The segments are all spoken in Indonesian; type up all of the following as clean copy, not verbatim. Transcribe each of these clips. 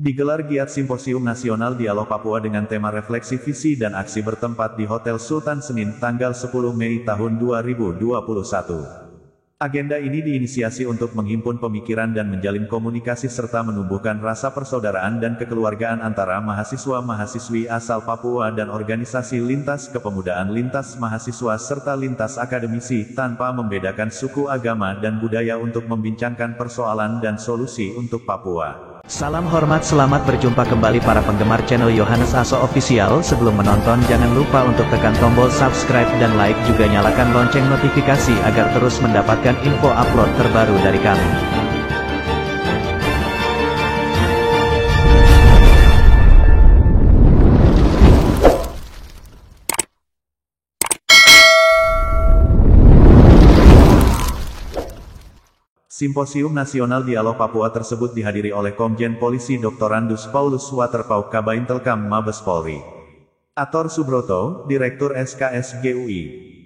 Digelar giat Simposium Nasional Dialog Papua dengan tema refleksi visi dan aksi bertempat di Hotel Sultan Senin tanggal 10 Mei tahun 2021. Agenda ini diinisiasi untuk menghimpun pemikiran dan menjalin komunikasi serta menumbuhkan rasa persaudaraan dan kekeluargaan antara mahasiswa-mahasiswi asal Papua dan organisasi lintas kepemudaan lintas mahasiswa serta lintas akademisi tanpa membedakan suku agama dan budaya untuk membincangkan persoalan dan solusi untuk Papua. Salam hormat, selamat berjumpa kembali para penggemar channel Yohanes Aso Official. Sebelum menonton jangan lupa untuk tekan tombol subscribe dan like, juga nyalakan lonceng notifikasi agar terus mendapatkan info upload terbaru dari kami. Simposium Nasional Dialog Papua tersebut dihadiri oleh Komjen Polisi Dr. Randus Paulus Waterpauw Kabintelkam Mabes Polri, Ator Subroto, Direktur SKSGUI,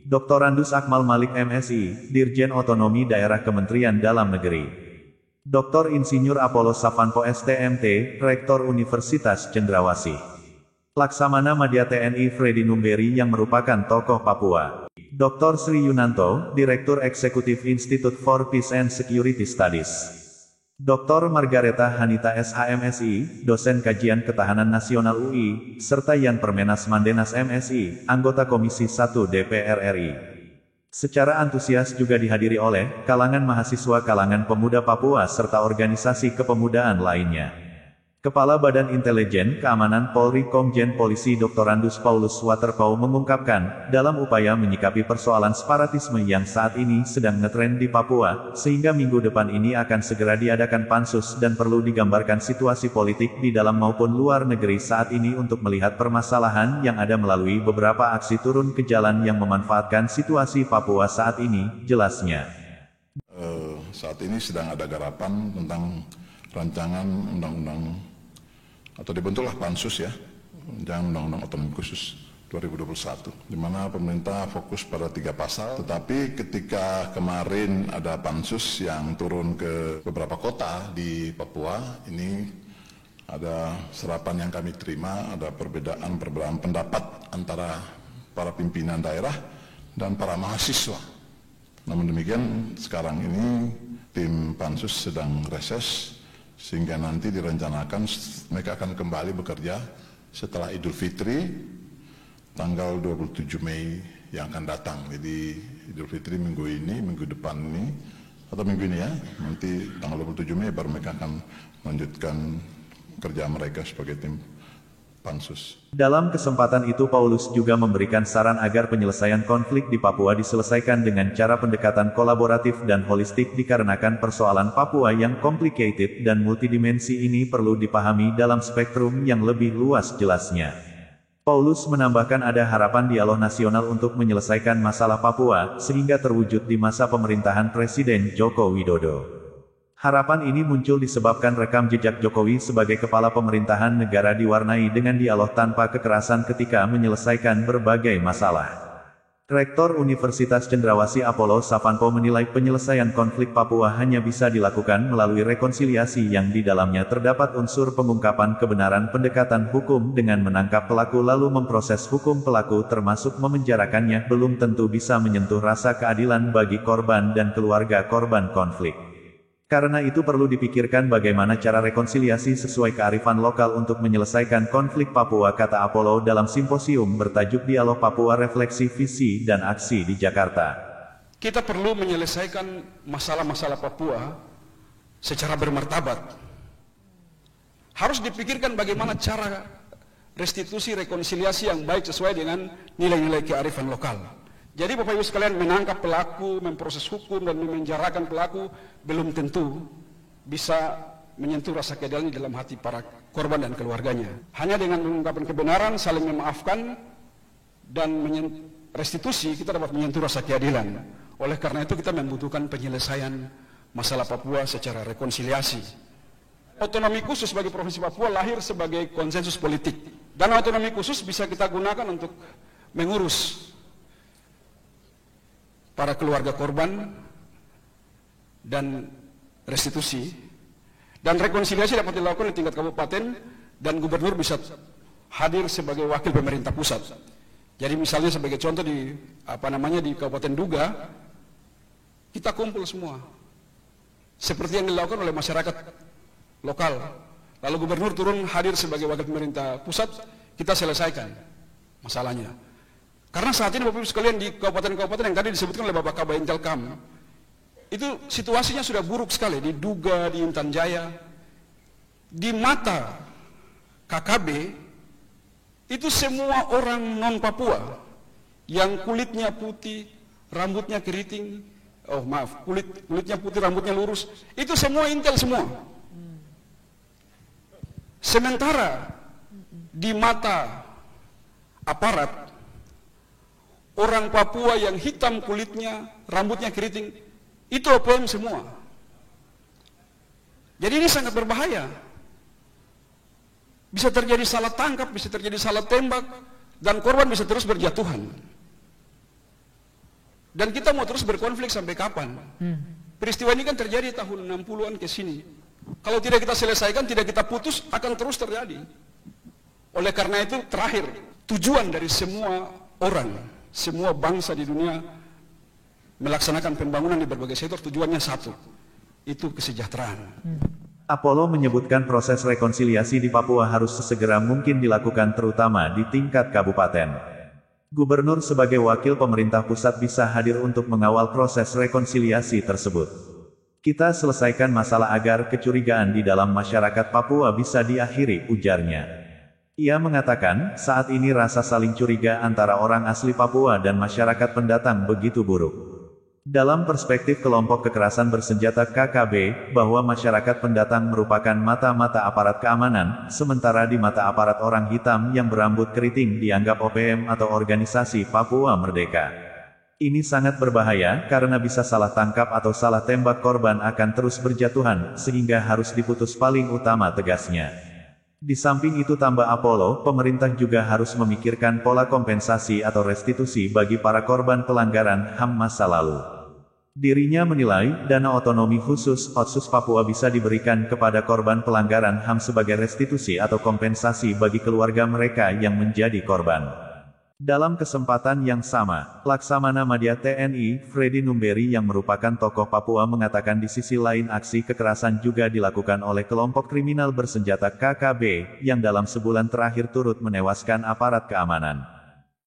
Dr. Randus Akmal Malik MSI, Dirjen Otonomi Daerah Kementerian Dalam Negeri, Dr. Insinyur Apollo Savanpo STMT, Rektor Universitas Cendrawasih, Laksamana Madya TNI Freddy Numberi yang merupakan tokoh Papua, Dr. Sri Yunanto, Direktur Eksekutif Institute for Peace and Security Studies, Dr. Margareta Hanita SHMSI, Dosen Kajian Ketahanan Nasional UI, serta Yan Permenas Mandenas MSI, anggota Komisi 1 DPR RI. Secara antusias juga dihadiri oleh kalangan mahasiswa, kalangan pemuda Papua serta organisasi kepemudaan lainnya. Kepala Badan Intelijen Keamanan Polri Komjen Polisi Dr. Randus Paulus Waterpauw mengungkapkan, dalam upaya menyikapi persoalan separatisme yang saat ini sedang ngetren di Papua, sehingga minggu depan ini akan segera diadakan pansus dan perlu digambarkan situasi politik di dalam maupun luar negeri saat ini untuk melihat permasalahan yang ada melalui beberapa aksi turun ke jalan yang memanfaatkan situasi Papua saat ini, jelasnya. Saat ini sedang ada garapan tentang rancangan undang-undang atau dibentuklah pansus ya, jangan undang-undang otonomi khusus 2021, di mana pemerintah fokus pada 3 pasal, tetapi ketika kemarin ada pansus yang turun ke beberapa kota di Papua, ini ada serapan yang kami terima, ada perbedaan pendapat antara para pimpinan daerah dan para mahasiswa. Namun demikian, sekarang ini tim pansus sedang reses, sehingga nanti direncanakan mereka akan kembali bekerja setelah Idul Fitri tanggal 27 Mei yang akan datang. Jadi Idul Fitri minggu ini, minggu depan ini, atau minggu ini ya, nanti tanggal 27 Mei baru mereka akan melanjutkan kerja mereka sebagai tim pansus. Dalam kesempatan itu Paulus juga memberikan saran agar penyelesaian konflik di Papua diselesaikan dengan cara pendekatan kolaboratif dan holistik dikarenakan persoalan Papua yang complicated dan multidimensi ini perlu dipahami dalam spektrum yang lebih luas, jelasnya. Paulus menambahkan ada harapan dialog nasional untuk menyelesaikan masalah Papua sehingga terwujud di masa pemerintahan Presiden Joko Widodo. Harapan ini muncul disebabkan rekam jejak Jokowi sebagai kepala pemerintahan negara diwarnai dengan dialog tanpa kekerasan ketika menyelesaikan berbagai masalah. Rektor Universitas Cendrawasih Apollo Savanpo menilai penyelesaian konflik Papua hanya bisa dilakukan melalui rekonsiliasi yang di dalamnya terdapat unsur pengungkapan kebenaran, pendekatan hukum dengan menangkap pelaku lalu memproses hukum pelaku termasuk memenjarakannya, belum tentu bisa menyentuh rasa keadilan bagi korban dan keluarga korban konflik. Karena itu perlu dipikirkan bagaimana cara rekonsiliasi sesuai kearifan lokal untuk menyelesaikan konflik Papua, kata Apollo dalam simposium bertajuk Dialog Papua Refleksi Visi dan Aksi di Jakarta. Kita perlu menyelesaikan masalah-masalah Papua secara bermartabat. Harus dipikirkan bagaimana cara restitusi rekonsiliasi yang baik sesuai dengan nilai-nilai kearifan lokal. Jadi Bapak Ibu sekalian, menangkap pelaku, memproses hukum dan memenjarakan pelaku belum tentu bisa menyentuh rasa keadilan di dalam hati para korban dan keluarganya. Hanya dengan mengungkapkan kebenaran, saling memaafkan dan restitusi, kita dapat menyentuh rasa keadilan. Oleh karena itu kita membutuhkan penyelesaian masalah Papua secara rekonsiliasi. Otonomi khusus bagi Provinsi Papua lahir sebagai konsensus politik. Dan otonomi khusus bisa kita gunakan untuk mengurus para keluarga korban dan restitusi Dan rekonsiliasi dapat dilakukan di tingkat kabupaten dan gubernur bisa hadir sebagai wakil pemerintah pusat. Jadi misalnya sebagai contoh di di Kabupaten Duga, kita kumpul semua. Seperti yang dilakukan oleh masyarakat lokal. Lalu gubernur turun hadir sebagai wakil pemerintah pusat, kita selesaikan masalahnya. Karena saat ini Bapak Ibu sekalian di kabupaten-kabupaten yang tadi disebutkan oleh Bapak Kabain Telkam, itu situasinya sudah buruk sekali di Duga, di Intan Jaya. Di mata KKB, itu semua orang non-Papua yang kulitnya putih, rambutnya keriting, kulitnya putih, rambutnya lurus, itu semua intel semua. Sementara di mata aparat, orang Papua yang hitam kulitnya, rambutnya keriting, itu OPM semua. Jadi ini sangat berbahaya. Bisa terjadi salah tangkap, bisa terjadi salah tembak, dan korban bisa terus berjatuhan. Dan kita mau terus berkonflik sampai kapan? Peristiwa ini kan terjadi tahun 60-an ke sini. Kalau tidak kita selesaikan, tidak kita putus, akan terus terjadi. Oleh karena itu, terakhir, tujuan dari semua orang, semua bangsa di dunia melaksanakan pembangunan di berbagai sektor, tujuannya satu, itu kesejahteraan. Apollo menyebutkan proses rekonsiliasi di Papua harus sesegera mungkin dilakukan terutama di tingkat kabupaten. Gubernur sebagai wakil pemerintah pusat bisa hadir untuk mengawal proses rekonsiliasi tersebut. Kita selesaikan masalah agar kecurigaan di dalam masyarakat Papua bisa diakhiri, ujarnya. Ia mengatakan, saat ini rasa saling curiga antara orang asli Papua dan masyarakat pendatang begitu buruk. Dalam perspektif kelompok kekerasan bersenjata KKB, bahwa masyarakat pendatang merupakan mata-mata aparat keamanan, sementara di mata aparat orang hitam yang berambut keriting dianggap OPM atau Organisasi Papua Merdeka. Ini sangat berbahaya, karena bisa salah tangkap atau salah tembak, korban akan terus berjatuhan, sehingga harus diputus paling utama, tegasnya. Di samping itu, tambah Apollo, pemerintah juga harus memikirkan pola kompensasi atau restitusi bagi para korban pelanggaran HAM masa lalu. Dirinya menilai, dana otonomi khusus Otsus Papua bisa diberikan kepada korban pelanggaran HAM sebagai restitusi atau kompensasi bagi keluarga mereka yang menjadi korban. Dalam kesempatan yang sama, Laksamana Madya TNI, Freddy Numberi yang merupakan tokoh Papua mengatakan di sisi lain aksi kekerasan juga dilakukan oleh kelompok kriminal bersenjata KKB, yang dalam sebulan terakhir turut menewaskan aparat keamanan.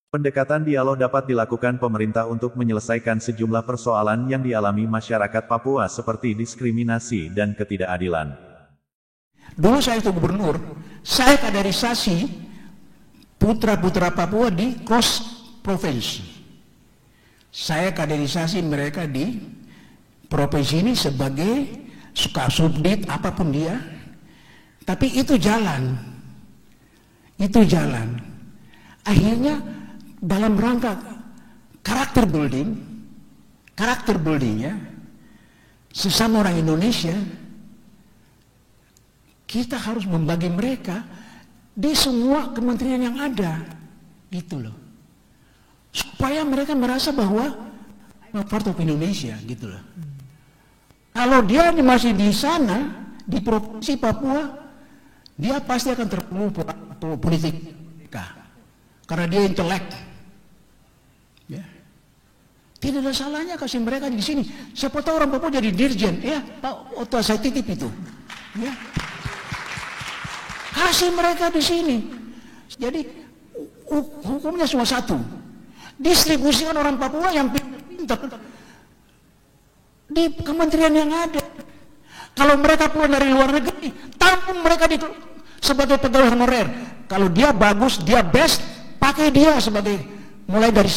Pendekatan dialog dapat dilakukan pemerintah untuk menyelesaikan sejumlah persoalan yang dialami masyarakat Papua seperti diskriminasi dan ketidakadilan. Dulu saya itu gubernur, saya kaderisasi putra-putra Papua di cross provinsi. Saya kaderisasi mereka di provinsi ini sebagai subdit apapun dia. Tapi itu jalan. Akhirnya dalam rangka karakter buildingnya sesama orang Indonesia, kita harus membagi mereka di semua kementerian yang ada, gitu loh, supaya mereka merasa bahwa part of Indonesia, gitu loh. Kalau dia masih di sana di provinsi Papua, dia pasti akan terpuruk politik mereka, karena dia intelek. Ya. Tidak ada salahnya kasih mereka di sini. Siapa tahu orang Papua jadi dirjen, ya Pak Oto saya titip itu. Ya. Kasih mereka di sini. Jadi hukumnya cuma satu. Distribusikan orang Papua yang pintar di kementerian yang ada. Kalau mereka pulang dari luar negeri, tampung mereka sebagai pegawai honorer. Kalau dia bagus, dia best, pakai dia sebagai mulai dari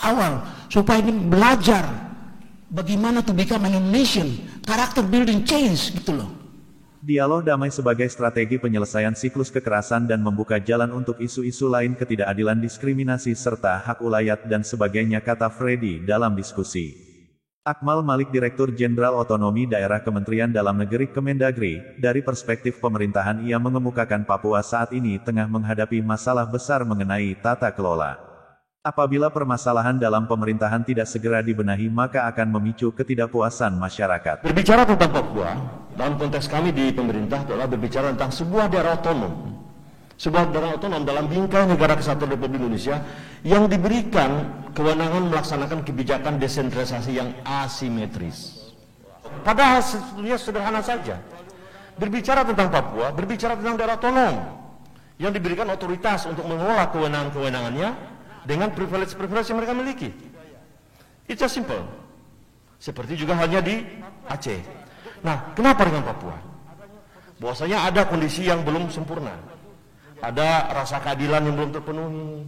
awal, supaya ini belajar bagaimana to become an Indonesian, character building change, gitu loh. Dialog damai sebagai strategi penyelesaian siklus kekerasan dan membuka jalan untuk isu-isu lain, ketidakadilan, diskriminasi, serta hak ulayat dan sebagainya, kata Freddy dalam diskusi. Akmal Malik, Direktur Jenderal Otonomi Daerah Kementerian Dalam Negeri Kemendagri, dari perspektif pemerintahan ia mengemukakan Papua saat ini tengah menghadapi masalah besar mengenai tata kelola. Apabila permasalahan dalam pemerintahan tidak segera dibenahi maka akan memicu ketidakpuasan masyarakat. Berbicara tentang Papua, dalam konteks kami di pemerintah adalah berbicara tentang sebuah daerah otonom. Sebuah daerah otonom dalam bingkai Negara Kesatuan Republik Indonesia yang diberikan kewenangan melaksanakan kebijakan desentralisasi yang asimetris. Padahal sebetulnya sederhana saja. Berbicara tentang Papua, berbicara tentang daerah otonom yang diberikan otoritas untuk mengelola kewenangan-kewenangannya dengan privilege-privilege yang mereka miliki. It's just simple. Seperti juga halnya di Aceh. Nah, kenapa dengan Papua? Bahwasanya ada kondisi yang belum sempurna. Ada rasa keadilan yang belum terpenuhi.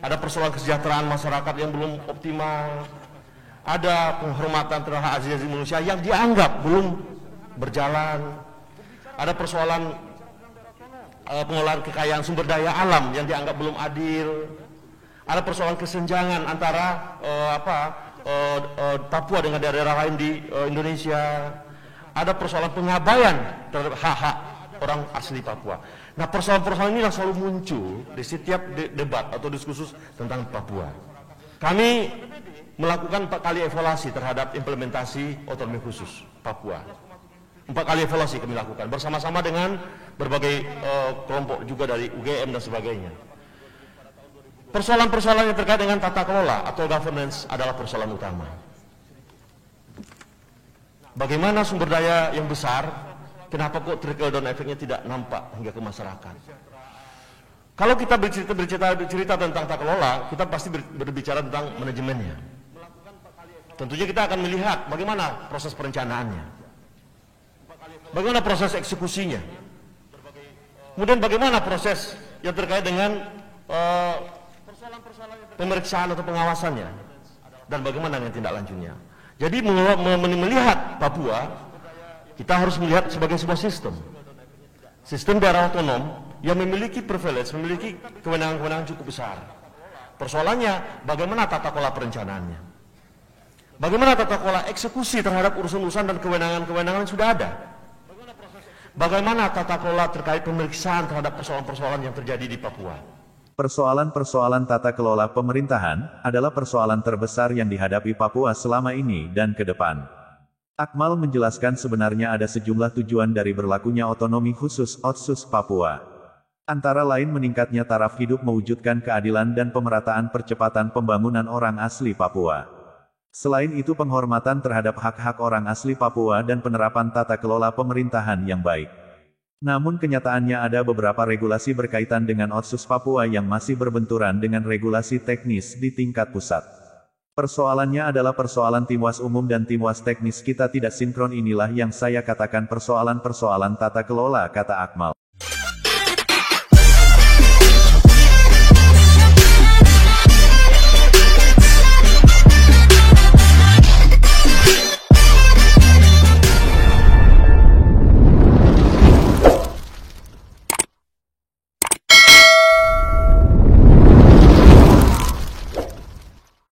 Ada persoalan kesejahteraan masyarakat yang belum optimal. Ada penghormatan terhadap hak asasi manusia yang dianggap belum berjalan. Ada persoalan pengelolaan kekayaan sumber daya alam yang dianggap belum adil. Ada persoalan kesenjangan antara Papua dengan daerah-daerah lain di Indonesia. Ada persoalan pengabaian terhadap hak-hak orang asli Papua. Nah, persoalan-persoalan ini selalu muncul di setiap debat atau diskursus tentang Papua. Kami melakukan 4 kali evaluasi terhadap implementasi otonomi khusus Papua. 4 kali evaluasi kami lakukan bersama-sama dengan berbagai kelompok juga dari UGM dan sebagainya. Persoalan-persoalan yang terkait dengan tata kelola atau governance adalah persoalan utama. Bagaimana sumber daya yang besar, kenapa kok trickle down efeknya tidak nampak hingga ke masyarakat? Kalau kita bercerita tentang tata kelola, kita pasti berbicara tentang manajemennya. Tentunya kita akan melihat bagaimana proses perencanaannya, bagaimana proses eksekusinya, kemudian bagaimana proses yang terkait dengan pemeriksaan atau pengawasannya, dan bagaimana dengan tindak lanjutnya. Jadi melihat Papua, kita harus melihat sebagai sebuah sistem daerah otonom yang memiliki privilege, memiliki kewenangan-kewenangan cukup besar. Persoalannya bagaimana tata kelola perencanaannya, bagaimana tata kelola eksekusi terhadap urusan-urusan dan kewenangan-kewenangan yang sudah ada, bagaimana tata kelola terkait pemeriksaan terhadap persoalan-persoalan yang terjadi di Papua. Persoalan-persoalan tata kelola pemerintahan adalah persoalan terbesar yang dihadapi Papua selama ini dan ke depan. Akmal menjelaskan sebenarnya ada sejumlah tujuan dari berlakunya otonomi khusus Otsus Papua. Antara lain meningkatnya taraf hidup, mewujudkan keadilan dan pemerataan percepatan pembangunan orang asli Papua. Selain itu penghormatan terhadap hak-hak orang asli Papua dan penerapan tata kelola pemerintahan yang baik. Namun kenyataannya ada beberapa regulasi berkaitan dengan Otsus Papua yang masih berbenturan dengan regulasi teknis di tingkat pusat. Persoalannya adalah persoalan timwas umum dan timwas teknis kita tidak sinkron, inilah yang saya katakan persoalan-persoalan tata kelola, kata Akmal.